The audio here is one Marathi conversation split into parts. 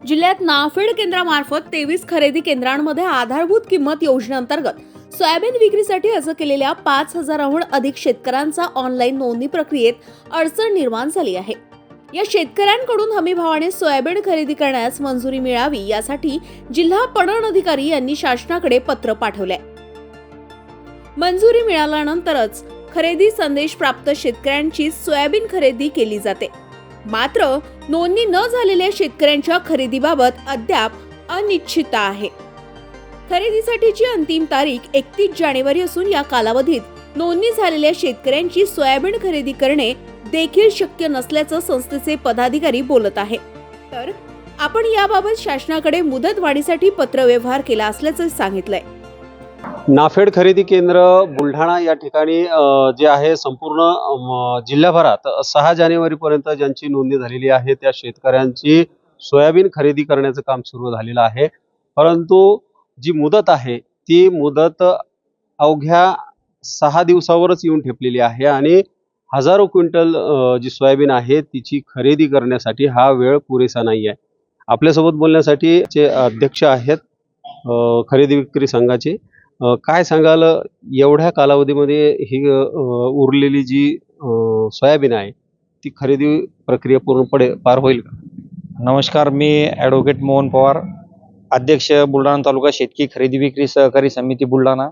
जिल्ह्यात नाफेड केंद्रामार्फत 23 खरेदी केंद्रांमध्ये आधारभूत किंमत योजनेअंतर्गत सोयाबीन विक्रीसाठी अर्ज केलेल्या 5,000हून अधिक शेतकऱ्यांचा ऑनलाईन नोंदणी प्रक्रियेत अडचण निर्माण झाली आहे। या शेतकऱ्यांकडून हमी भावाने सोयाबीन खरेदी करण्यास मंजुरी मिळावी यासाठी जिल्हा पणन अधिकारी यांनी शासनाकडे पत्र पाठवले। मंजुरी मिळाल्यानंतरच खरेदी संदेश प्राप्त शेतकऱ्यांची सोयाबीन खरेदी केली जाते। मात्र नोंदणी न झालेल्या शेतकऱ्यांच्या खरेदीबाबत अद्याप अनिश्चितता आहे। खरेदीसाठीची अंतिम तारीख 31 जानेवारी असून या कालावधीत नोंदणी झालेल्या शेतकऱ्यांची सोयाबीन खरेदी करणे देखील शक्य नसल्याचं संस्थेचे पदाधिकारी बोलत आहे। तर आपण याबाबत शासनाकडे मुदत वाढीसाठी पत्रव्यवहार केला असल्याचं सांगितलंय। नाफेड खरेदी केंद्र बुलढाणा या ठिकाणी जे आहे संपूर्ण जिल्ह्याभरात 6 जानेवारीपर्यंत ज्यांची नोंदणी झालेली आहे त्या शेतकऱ्यांची सोयाबीन खरेदी करण्याचं काम सुरू झालेलं आहे। परंतु जी मुदत आहे ती मुदत अवघ्या 6 दिवसावरच येऊन ठेपलेली आहे आणि हजारो क्विंटल जी सोयाबीन आहे तिची खरेदी करण्यासाठी हा वेळ पुरेसा नाही आहे। आपल्यासोबत बोलण्यासाठी जे अध्यक्ष आहेत खरेदी विक्री संघाचे, काय सांगाल एवढ्या कालावधीमध्ये ही उरलेली जी सोयाबीन आहे ती खरेदी प्रक्रिया पूर्णपणे पार होईल का? नमस्कार, मी ॲडव्होकेट मोहन पवार, अध्यक्ष बुलढाणा तालुका शेतकी खरेदी विक्री सहकारी समिती बुलढाणा।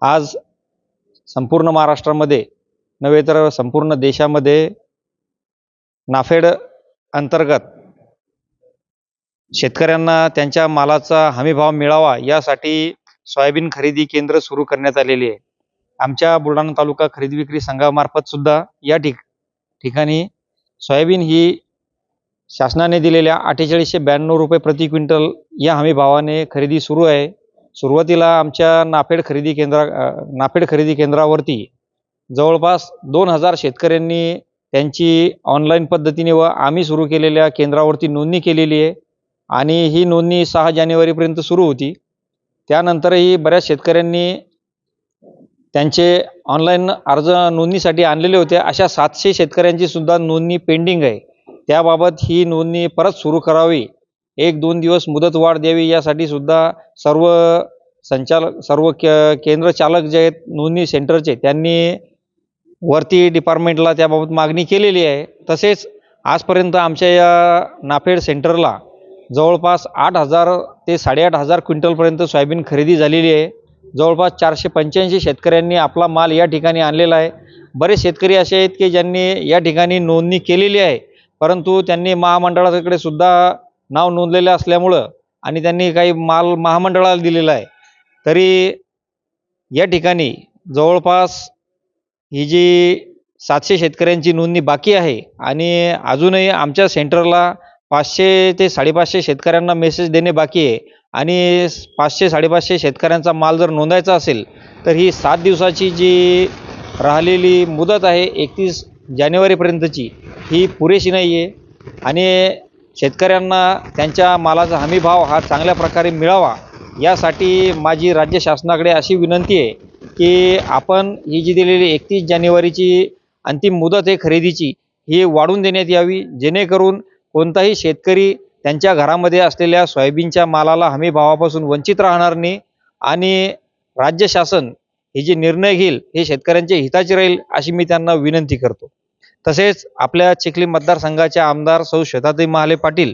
आज संपूर्ण महाराष्ट्रामध्ये नव्हे तर संपूर्ण देशामध्ये नाफेड अंतर्गत शेतकऱ्यांना त्यांच्या मालाचा हमीभाव मिळावा यासाठी सोयाबीन खरेदी केंद्र सुरू करण्यात आलेली आहे। आमच्या बुलढाणा तालुका खरेदी विक्री संघामार्फत सुद्धा या ठिकाणी सोयाबीन ही शासनाने दिलेल्या 4892 रुपये प्रति क्विंटल या हमीभावाने खरेदी सुरू आहे। सुरुवातीला आमच्या नाफेड खरेदी केंद्रावरती जवळपास 2000 शेतकऱ्यांनी त्यांची ऑनलाईन पद्धतीने व आम्ही सुरू केलेल्या केंद्रावरती नोंदणी केलेली आहे आणि ही नोंदणी 6 जानेवारीपर्यंत सुरू होती। त्यानंतरही बऱ्याच शेतकऱ्यांनी त्यांचे ऑनलाईन अर्ज नोंदणीसाठी आणलेले होते। अशा 700 शेतकऱ्यांची सुद्धा नोंदणी पेंडिंग आहे। त्याबाबत ही नोंदणी परत सुरू करावी, 1-2 दिवस मुदत वाढ द्यावी यासाठी सुद्धा सर्व केंद्र चालक जे आहेत नोंदणी सेंटरचे त्यांनी वरती डिपार्टमेंटला त्याबाबत मागणी केलेली आहे। तसेच आजपर्यंत आमच्या या नाफेड सेंटरला जवळपास 8000 ते 8500 क्विंटलपर्यंत सोयाबीन खरेदी झालेली आहे। जवळपास 485 शेतकऱ्यांनी आपला माल या ठिकाणी आणलेला आहे। बरेच शेतकरी असे आहेत की ज्यांनी या ठिकाणी नोंदणी केलेली आहे, परंतु त्यांनी महामंडळाकडे सुद्धा नाव नोंदलेलं असल्यामुळं आणि त्यांनी काही माल महामंडळाला दिलेला आहे। तरी या ठिकाणी जवळपास ही जी 700 शेतकऱ्यांची नोंदणी बाकी आहे आणि अजूनही आमच्या सेंटरला 500 ते 550 शेतकऱ्यांना मेसेज देणे बाकी आहे आणि 500-550 शेतकऱ्यांचा माल जर नोंदायचा असेल तर ही 7 दिवसाची जी राहिलेली मुदत आहे 31 जानेवारीपर्यंतची ही पुरेशी नाही आहे आणि शेतकऱ्यांना त्यांच्या मालाचा हमीभाव हा चांगल्या प्रकारे मिळावा यासाठी माझी राज्य शासनाकडे अशी विनंती आहे की आपण ही जी दिलेली 31 जानेवारीची अंतिम मुदत आहे खरेदीची ही वाढवून देण्यात यावी, जेणेकरून कोणताही शेतकरी त्यांच्या घरामध्ये असलेल्या सोयाबीनच्या मालाला हमीभावापासून वंचित राहणार नाही आणि राज्य शासन हे जे निर्णय घेईल हे शेतकऱ्यांच्या हिताचे राहील अशी मी त्यांना विनंती करतो। तसेच आपल्या चिखली मतदारसंघाच्या आमदार सौ श्वेताताई महाले पाटील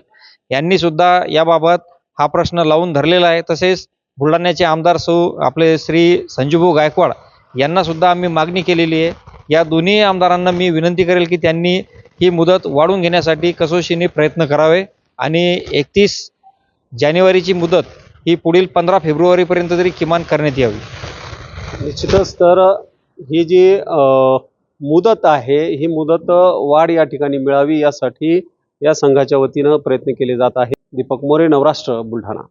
यांनी सुद्धा याबाबत हा प्रश्न लावून धरलेला आहे। तसेच बुलढाण्याचे आमदार आपले श्री संजूभाऊ गायकवाड यांना सुद्धा आम्ही मागणी केलेली आहे। या दोन्ही आमदारांना मी विनंती करेल की त्यांनी ही मुदत वाढवून घेण्यासाठी कसोशीने प्रयत्न करावे आणि 31 जानेवारीची मुदत ही पुढील 15 फेब्रुवारीपर्यंत तरी किमान करण्यात यावी। निश्चितच तर ही जी मुदत आहे ही मुदत वाढ या ठिकाणी मिळावी यासाठी या संघाच्या वतीनं प्रयत्न केले जात आहेत। दीपक मोरे, नवराष्ट्र, बुलढाणा।